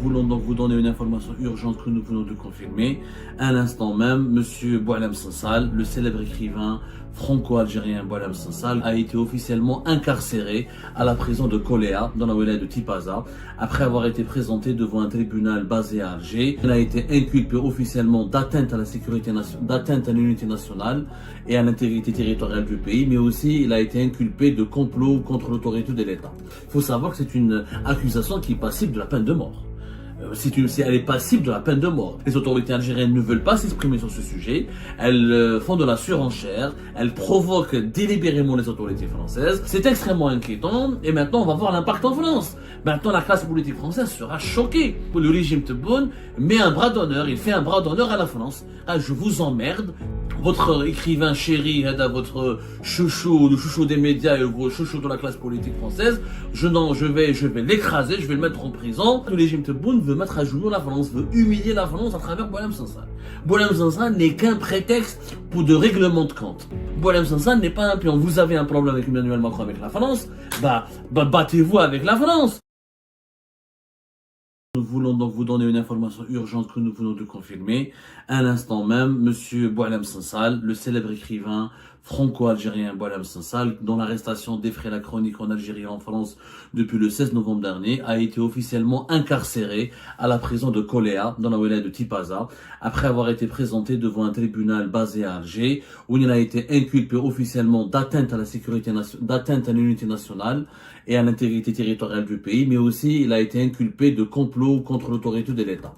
voulons donc vous donner une information urgente que nous venons de confirmer. À l'instant même, Monsieur Boualem Sansal, le célèbre écrivain franco-algérien Boualem Sansal, a été officiellement incarcéré à la prison de Koléa, dans la wilaya de Tipaza, après avoir été présenté devant un tribunal basé à Alger. Il a été inculpé officiellement d'atteinte à la sécurité nationale, d'atteinte à l'unité nationale et à l'intégrité territoriale du pays, mais aussi il a été inculpé de complot contre l'autorité de l'État. Il faut savoir que c'est une accusation qui est passible de la peine de mort. Si elle est passible de la peine de mort. Les autorités algériennes ne veulent pas s'exprimer sur ce sujet. Elles font de la surenchère. Elles provoquent délibérément les autorités françaises. C'est extrêmement inquiétant. Et maintenant, on va voir l'impact en France. Maintenant, la classe politique française sera choquée. Le régime Tebboune met un bras d'honneur. Il fait un bras d'honneur à la France. Ah, je vous emmerde. Votre écrivain chéri, votre chouchou, le chouchou des médias et le chouchou de la classe politique française, je vais l'écraser, je vais le mettre en prison. Le régime Tebboune veut mettre à genoux la France, veut humilier la France à travers Boualem Sansal. Boualem Sansal n'est qu'un prétexte pour de règlement de compte. Boualem Sansal n'est pas un pion. Vous avez un problème avec Emmanuel Macron, avec la France, battez-vous avec la France. Nous voulons donc vous donner une information urgente que nous venons de confirmer. À l'instant même, Monsieur Boualem Sansal, le célèbre écrivain franco-algérien Boualem Sansal, dont l'arrestation défraie la chronique en Algérie et en France depuis le 16 novembre dernier, a été officiellement incarcéré à la prison de Koléa, dans la wilaya de Tipaza, après avoir été présenté devant un tribunal basé à Alger, où il a été inculpé officiellement d'atteinte à la sécurité d'atteinte à l'unité nationale et à l'intégrité territoriale du pays, mais aussi il a été inculpé de complot contre l'autorité de l'État.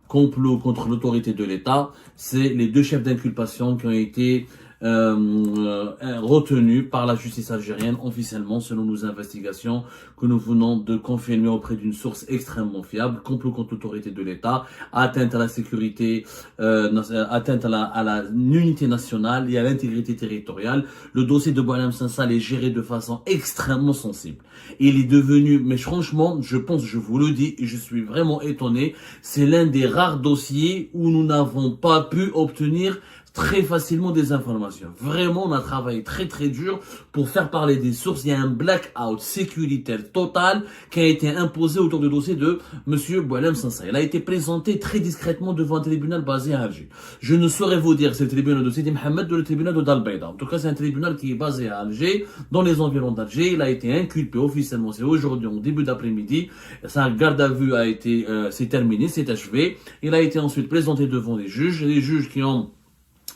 Complot contre l'autorité de l'État, c'est les deux chefs d'inculpation qui ont été retenu par la justice algérienne officiellement selon nos investigations que nous venons de confirmer auprès d'une source extrêmement fiable. Complot contre l'autorité de l'État, atteinte à la sécurité, atteinte à la unité nationale et à l'intégrité territoriale. Le dossier de Boualem Sansal est géré de façon extrêmement sensible. Il est devenu, mais franchement, je pense, je vous le dis, et je suis vraiment étonné, c'est l'un des rares dossiers où nous n'avons pas pu obtenir très facilement des informations. Vraiment, on a travaillé très très dur pour faire parler des sources. Il y a un blackout sécuritaire total qui a été imposé autour du dossier de Monsieur Boualem Sansal. Il a été présenté très discrètement devant un tribunal basé à Alger. Je ne saurais vous dire si c'est le tribunal de Sidi Mohamed ou le tribunal de Dalbeida. En tout cas, c'est un tribunal qui est basé à Alger, dans les environs d'Alger. Il a été inculpé officiellement. C'est aujourd'hui, en début d'après-midi. Sa garde à vue a été, c'est terminé, c'est achevé. Il a été ensuite présenté devant les juges qui ont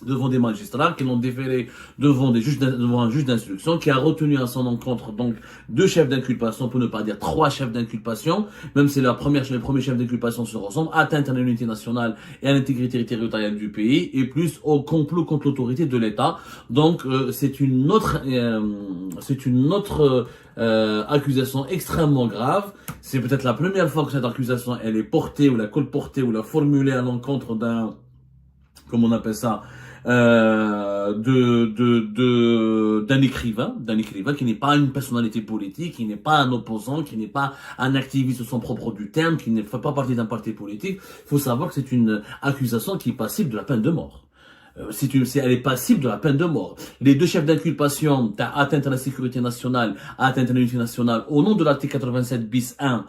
devant des magistrats, qui l'ont déféré devant un juge d'instruction, qui a retenu à son encontre donc 2 chefs d'inculpation, pour ne pas dire 3 chefs d'inculpation, même si les premiers chefs d'inculpation se ressemblent, atteinte à l'unité nationale et à l'intégrité territoriale du pays, et plus au complot contre l'autorité de l'État. Donc c'est une autre accusation extrêmement grave. C'est peut-être la première fois que cette accusation elle est portée ou la colportée ou la formulée à l'encontre d'un, comment on appelle ça, d'un écrivain qui n'est pas une personnalité politique, qui n'est pas un opposant, qui n'est pas un activiste au sens propre du terme, qui ne fait pas partie d'un parti politique. Il faut savoir que c'est une accusation qui est passible de la peine de mort. Elle est passible de la peine de mort. Les 2 chefs d'inculpation, atteinte à la sécurité nationale, atteinte à l'unité nationale, au nom de l'article 87 bis 1,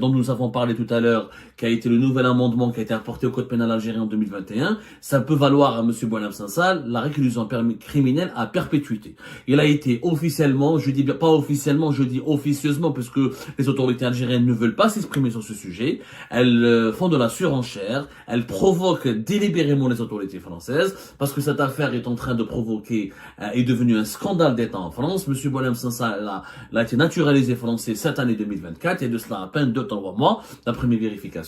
dont nous avons parlé tout à l'heure, qui a été le nouvel amendement qui a été apporté au Code pénal algérien en 2021, ça peut valoir à M. Boualem Sansal la réclusion criminelle à perpétuité. Il a été officiellement, je dis pas officiellement, je dis officieusement, puisque les autorités algériennes ne veulent pas s'exprimer sur ce sujet. Elles font de la surenchère, elles provoquent délibérément les autorités françaises, parce que cette affaire est en train de provoquer, est devenue un scandale d'État en France. M. Boualem Sansal a été naturalisé français cette année 2024, et de cela à peine 2-3 mois, d'après mes vérifications.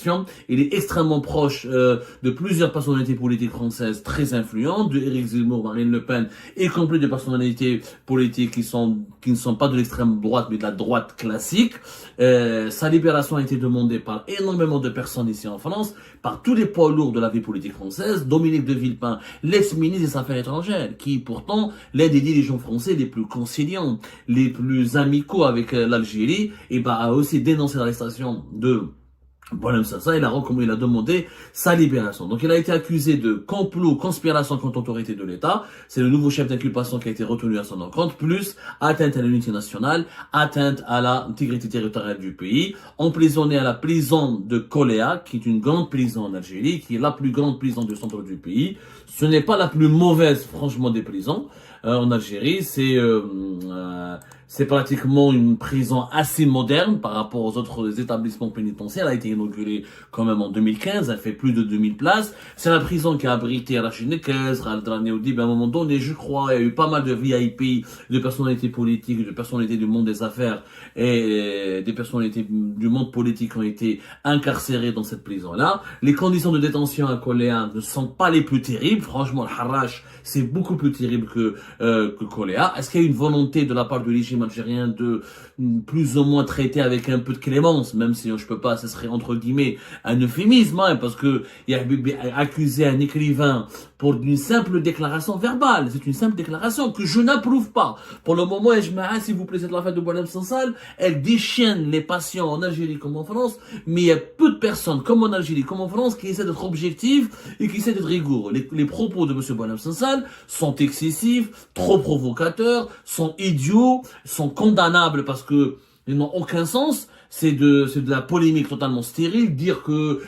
Il est extrêmement proche de plusieurs personnalités politiques françaises très influentes, de Éric Zemmour, Marine Le Pen, y compris des personnalités politiques qui ne sont pas de l'extrême droite, mais de la droite classique. Sa libération a été demandée par énormément de personnes ici en France, par tous les poids lourds de la vie politique française. Dominique de Villepin, l'ex-ministre des Affaires étrangères, qui pourtant l'un des dirigeants français les plus conciliants, les plus amicaux avec l'Algérie, a aussi dénoncé l'arrestation de Boualem Sansal, il a demandé sa libération. Donc il a été accusé de complot, conspiration contre l'autorité de l'État. C'est le nouveau chef d'inculpation qui a été retenu à son encontre, plus atteinte à l'unité nationale, atteinte à l'intégrité territoriale du pays, emprisonné à la prison de Koléa, qui est une grande prison en Algérie, qui est la plus grande prison du centre du pays. Ce n'est pas la plus mauvaise, franchement, des prisons en Algérie. C'est pratiquement une prison assez moderne par rapport aux autres établissements pénitentiaires. Elle a été inaugurée quand même en 2015. Elle fait plus de 2000 places. C'est la prison qui a abrité Rachid Nekez, Raldrani Oudib. À un moment donné, je crois, il y a eu pas mal de VIP, de personnalités politiques, de personnalités du monde des affaires et des personnalités du monde politique qui ont été incarcérées dans cette prison-là. Les conditions de détention à Koléa ne sont pas les plus terribles. Franchement, le Harrach, c'est beaucoup plus terrible que Koléa. Est-ce qu'il y a une volonté de la part du régime algérien de plus ou moins traiter avec un peu de clémence, même si je peux pas, ce serait entre guillemets un euphémisme, hein, parce que il a accusé un écrivain pour une simple déclaration verbale. C'est une simple déclaration que je n'approuve pas. Pour le moment, s'il vous plaît, cette affaire de Boualem Sansal, elle déchaîne les passions en Algérie comme en France, mais il y a peu de personnes, comme en Algérie, comme en France, qui essaient d'être objectives et qui essaient d'être rigoureux. Les propos de M. Boualem Sansal sont excessifs, trop provocateurs, sont idiots, sont condamnables parce que ils n'ont aucun sens. C'est de la polémique totalement stérile. Dire que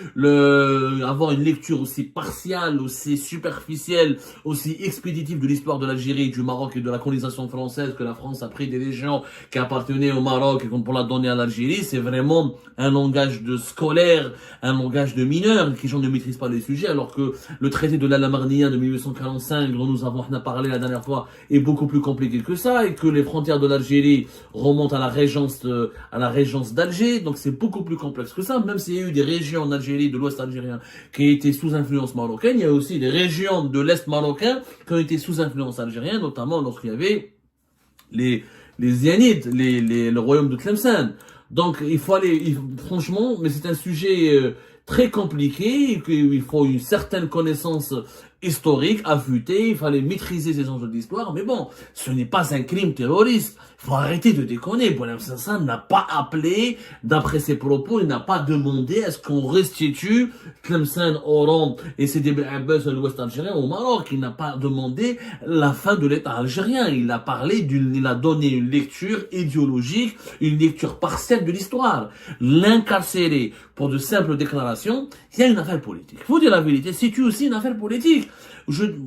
avoir une lecture aussi partiale, aussi superficielle, aussi expéditive de l'histoire de l'Algérie, du Maroc et de la colonisation française, que la France a pris des légions qui appartenaient au Maroc et qu'on pour la donner à l'Algérie, c'est vraiment un langage de scolaire, un langage de mineur, qui gens ne maîtrisent pas les sujets, alors que le traité de l'Alamarnia de 1845, dont on a parlé la dernière fois, est beaucoup plus compliqué que ça, et que les frontières de l'Algérie remontent à la régence d'Alger. Donc c'est beaucoup plus complexe que ça, même s'il y a eu des régions en Algérie, de l'ouest algérien, qui étaient sous influence marocaine, il y a aussi des régions de l'est marocain qui ont été sous influence algérienne, notamment lorsqu'il y avait les Zianides, le royaume de Tlemcen. Donc franchement, mais c'est un sujet très compliqué, et qu'il faut une certaine connaissance historique, affûtée, il fallait maîtriser ces enjeux d'histoire, mais bon, ce n'est pas un crime terroriste. Il faut arrêter de déconner. Boualem Sansal n'a pas appelé, d'après ses propos, il n'a pas demandé à ce qu'on restitue Tlemcen, Oran et Sidi Abbas à l'ouest algérien au Maroc. Il n'a pas demandé la fin de l'État algérien. Il a il a donné une lecture idéologique, une lecture partielle de l'histoire. L'incarcérer pour de simples déclarations, il y a une affaire politique. Faut dire la vérité, c'est aussi une affaire politique.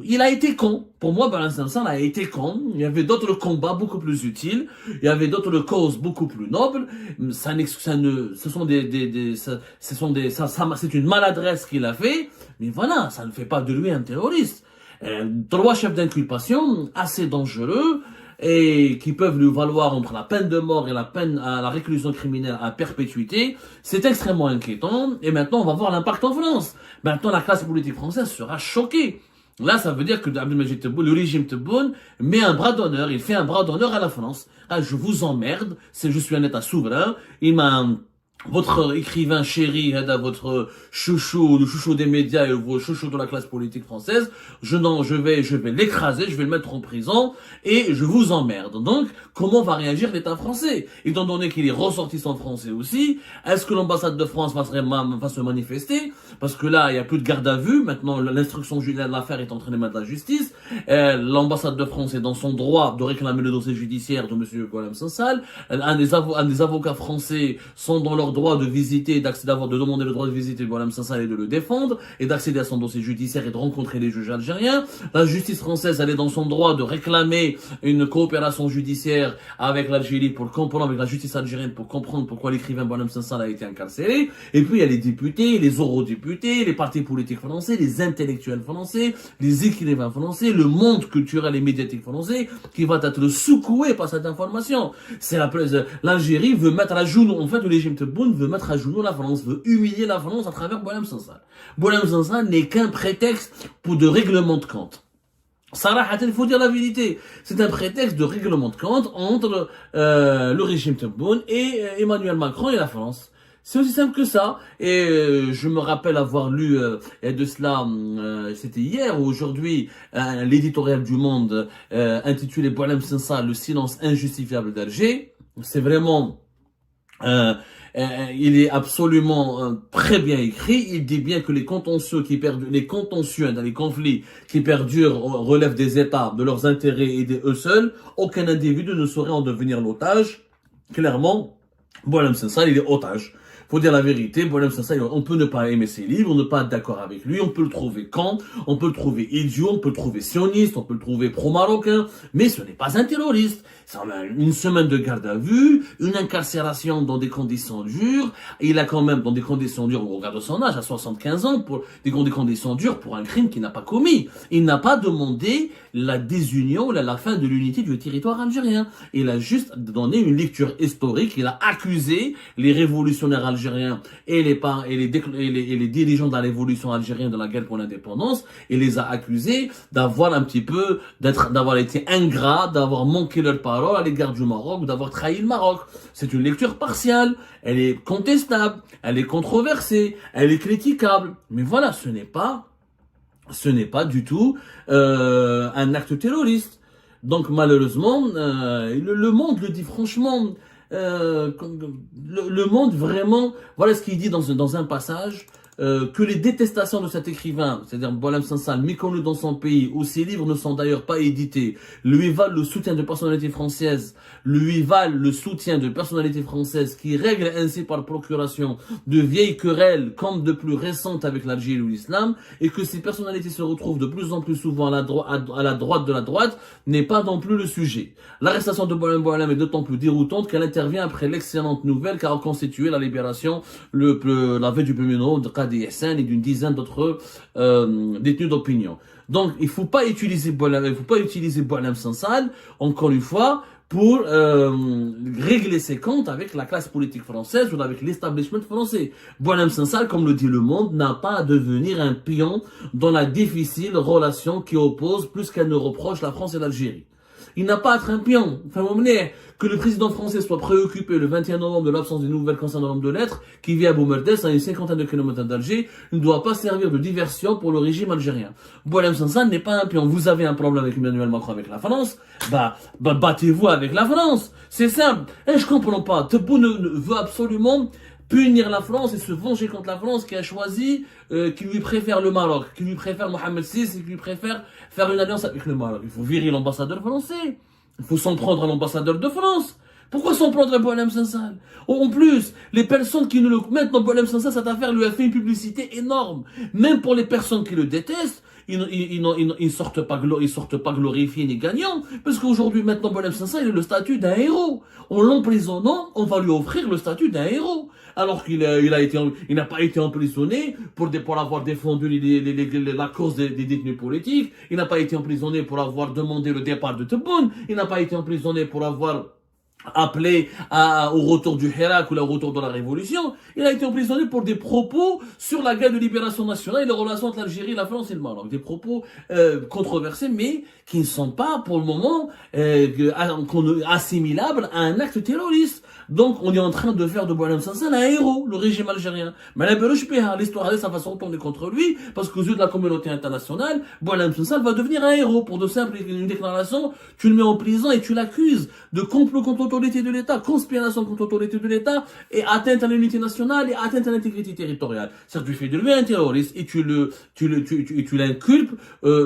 Il a été con. Pour moi, Boualem Sansal a été con. Il y avait d'autres combats beaucoup plus utiles. Il y avait d'autres causes beaucoup plus nobles. C'est une maladresse qu'il a fait. Mais voilà, ça ne fait pas de lui un terroriste. Trois chefs d'inculpation assez dangereux et qui peuvent lui valoir entre la peine de mort et la réclusion criminelle à perpétuité, c'est extrêmement inquiétant. Et maintenant, on va voir l'impact en France. Maintenant, la classe politique française sera choquée. Là, ça veut dire que Abdelmajid Tebboune, le régime Tebboune, met un bras d'honneur, il fait un bras d'honneur à la France. Ah, je vous emmerde, je suis un État souverain, votre écrivain chéri, votre chouchou, le chouchou des médias et le chouchou de la classe politique française, je vais l'écraser, je vais le mettre en prison et je vous emmerde. Donc, comment va réagir l'État français? Étant donné qu'il est ressortissant français aussi, est-ce que l'ambassade de France va se manifester? Parce que là, il n'y a plus de garde à vue. Maintenant, l'instruction judiciaire de l'affaire est entre les mains de la justice. L'ambassade de France est dans son droit de réclamer le dossier judiciaire de M. Boualem Sansal. Un des avocats français sont dans leur droit de visiter, de demander le droit de visiter Boualem Sansal et de le défendre, et d'accéder à son dossier judiciaire et de rencontrer les juges algériens. La justice française, elle est dans son droit de réclamer une coopération judiciaire avec l'Algérie pour comprendre, avec la justice algérienne pour comprendre pourquoi l'écrivain Boualem Sansal a été incarcéré. Et puis il y a les députés, les eurodéputés, les partis politiques français, les intellectuels français, les écrivains français, le monde culturel et médiatique français qui va être secoué par cette information. L'Algérie veut mettre à genoux, en fait, le régime Tebboune veut mettre à genoux la France, veut humilier la France à travers Boualem Sansal. Boualem Sansal n'est qu'un prétexte pour de règlement de compte. Sarah, il faut dire la vérité. C'est un prétexte de règlement de compte entre le régime Tebboune et Emmanuel Macron et la France. C'est aussi simple que ça. Et je me rappelle avoir lu de cela, c'était hier ou aujourd'hui, l'éditorial du Monde intitulé Boualem Sansal, le silence injustifiable d'Alger. C'est vraiment il est absolument très bien écrit. Il dit bien que les contentieux dans les conflits qui perdurent relèvent des États, de leurs intérêts et d'eux seuls. Aucun individu ne saurait en devenir l'otage. Clairement, Boualem Sansal, il est otage. Faut dire la vérité, Boualem Sansal, on peut ne pas aimer ses livres, ne pas être d'accord avec lui, on peut le trouver on peut le trouver idiot, on peut le trouver sioniste, on peut le trouver pro-marocain, mais ce n'est pas un terroriste. Ça a une semaine de garde à vue, une incarcération dans des conditions dures, il a quand même, dans des conditions dures, au regard de son âge, à 75 ans, pour des conditions dures pour un crime qu'il n'a pas commis. Il n'a pas demandé la désunion, la fin de l'unité du territoire algérien. Il a juste donné une lecture historique, il a accusé les révolutionnaires algériens et les dirigeants de la révolution algérienne de la guerre pour l'indépendance, il les a accusés d'avoir d'avoir été ingrats, d'avoir manqué leur parole à l'égard du Maroc, d'avoir trahi le Maroc. C'est une lecture partielle, elle est contestable, elle est controversée, elle est critiquable, mais voilà, ce n'est pas du tout un acte terroriste. Donc malheureusement, le monde le dit franchement, le monde vraiment, voilà ce qu'il dit dans un passage, que les détestations de cet écrivain, c'est-à-dire Boualem Sansal, méconnu dans son pays, où ses livres ne sont d'ailleurs pas édités, lui valent le soutien de personnalités françaises, qui règlent ainsi par procuration de vieilles querelles comme de plus récentes avec l'Algérie ou l'islam, et que ces personnalités se retrouvent de plus en plus souvent à la droite de la droite, n'est pas non plus le sujet. L'arrestation de Boualem est d'autant plus déroutante qu'elle intervient après l'excellente nouvelle qu'a constitué la libération la veille du 1er novembre de Qadi Hassan et d'une dizaine d'autres détenus d'opinion. Donc, il ne faut pas utiliser Boualem Sansal, encore une fois, pour régler ses comptes avec la classe politique française ou avec l'establishment français. Boualem Sansal, comme le dit Le Monde, n'a pas à devenir un pion dans la difficile relation qui oppose plus qu'elle ne reproche la France et l'Algérie. Il n'a pas à être un pion. Enfin, que le président français soit préoccupé le 21 novembre de l'absence d'une nouvelle concernant l'homme de lettres qui vit à Boumerdès, à une cinquantaine de kilomètres d'Alger, ne doit pas servir de diversion pour le régime algérien. Boualem Sansal n'est pas un pion. Vous avez un problème avec Emmanuel Macron, avec la France, battez-vous avec la France. C'est simple. Et je comprends pas. Tebboune veut absolument punir la France et se venger contre la France qui a choisi, qui lui préfère le Maroc, qui lui préfère Mohamed VI et qui lui préfère faire une alliance avec le Maroc. Il faut virer l'ambassadeur français. Il faut s'en prendre à l'ambassadeur de France. Pourquoi s'en prendre à Boualem Sansal? En plus, les personnes qui ne le mettent dans Boualem Sansal, cette affaire lui a fait une publicité énorme. Même pour les personnes qui le détestent, ils sortent pas glorifiés ni gagnants. Parce qu'aujourd'hui, maintenant, Boualem Sansal, il a le statut d'un héros. En l'emprisonnant, on va lui offrir le statut d'un héros. Alors qu'il n'a pas été emprisonné pour avoir défendu la cause des détenus politiques. Il n'a pas été emprisonné pour avoir demandé le départ de Tebboune. Il n'a pas été emprisonné pour avoir appelé au retour du Hirak ou au retour de la Révolution. Il a été emprisonné pour des propos sur la guerre de libération nationale et les relations entre l'Algérie, la France et le Maroc. Des propos controversés, mais qui ne sont pas, pour le moment, assimilables à un acte terroriste. Donc, on est en train de faire de Boualem Sansal un héros, le régime algérien. Mais l'histoire, ça va se retourner contre lui, parce qu'aux yeux de la communauté internationale, Boualem Sansal va devenir un héros pour de simples une déclaration. Tu le mets en prison et tu l'accuses de complot contre l'autorité de l'État, conspiration contre l'autorité de l'État, et atteinte à l'unité nationale et atteinte à l'intégrité territoriale. C'est-à-dire, tu fais de lui un terroriste et tu l'inculpes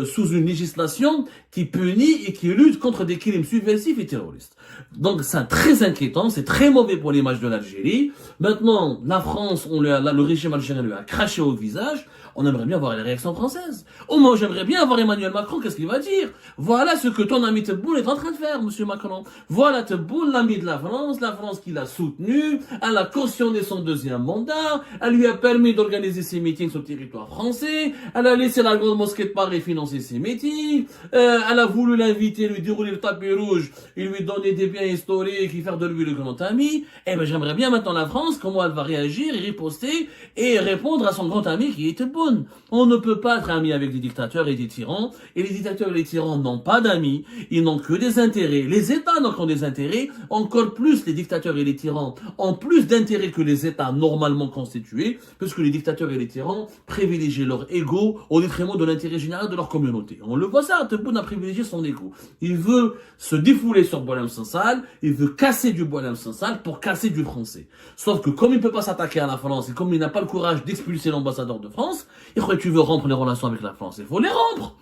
sous une législation qui punit et qui lutte contre des crimes subversifs et terroristes. Donc, c'est très inquiétant, c'est très mauvais pour l'image de l'Algérie. Maintenant, la France, le régime algérien lui a craché au visage. On aimerait bien voir les réactions françaises. Au moins, j'aimerais bien voir Emmanuel Macron, qu'est-ce qu'il va dire? Voilà ce que ton ami Tebboune est en train de faire, monsieur Macron. Voilà Tebboune, l'ami de la France qui l'a soutenu, elle a cautionné son deuxième mandat, elle lui a permis d'organiser ses meetings sur le territoire français, elle a laissé la grande mosquée de Paris financer ses meetings, elle a voulu l'inviter, lui dérouler le tapis rouge, et lui donner des biens historiques, et faire de lui le grand ami. Eh ben, j'aimerais bien maintenant la France, comment elle va réagir, et riposter, et répondre à son grand ami qui est Tebboune. On ne peut pas être ami avec des dictateurs et des tyrans, et les dictateurs et les tyrans n'ont pas d'amis, ils n'ont que des intérêts. Les États n'ont que des intérêts, encore plus les dictateurs et les tyrans ont plus d'intérêts que les États normalement constitués, puisque les dictateurs et les tyrans privilégient leur ego au détriment de l'intérêt général de leur communauté. On le voit ça, Tebboune a privilégié son ego. Il veut se défouler sur Boualem Sansal, il veut casser du Boualem Sansal, contact pour casser du français. Sauf que comme il ne peut pas s'attaquer à la France et comme il n'a pas le courage d'expulser l'ambassadeur de France, il croit que tu veux rompre les relations avec la France. Il faut les rompre.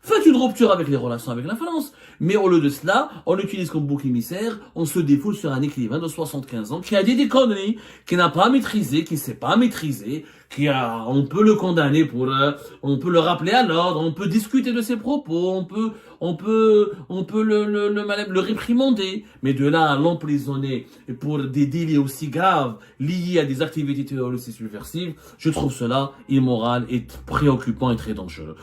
Faites une rupture avec les relations avec la France. Mais au lieu de cela, on l'utilise comme bouc émissaire, on se défoule sur un écrivain de 75 ans qui a dit des conneries, qui n'a pas maîtrisé, qui ne sait pas maîtriser, on peut le condamner on peut le rappeler à l'ordre, on peut discuter de ses propos, on peut le réprimander. Mais de là à l'emprisonner pour des délits aussi graves liés à des activités terroristes et subversives, je trouve cela immoral et préoccupant et très dangereux.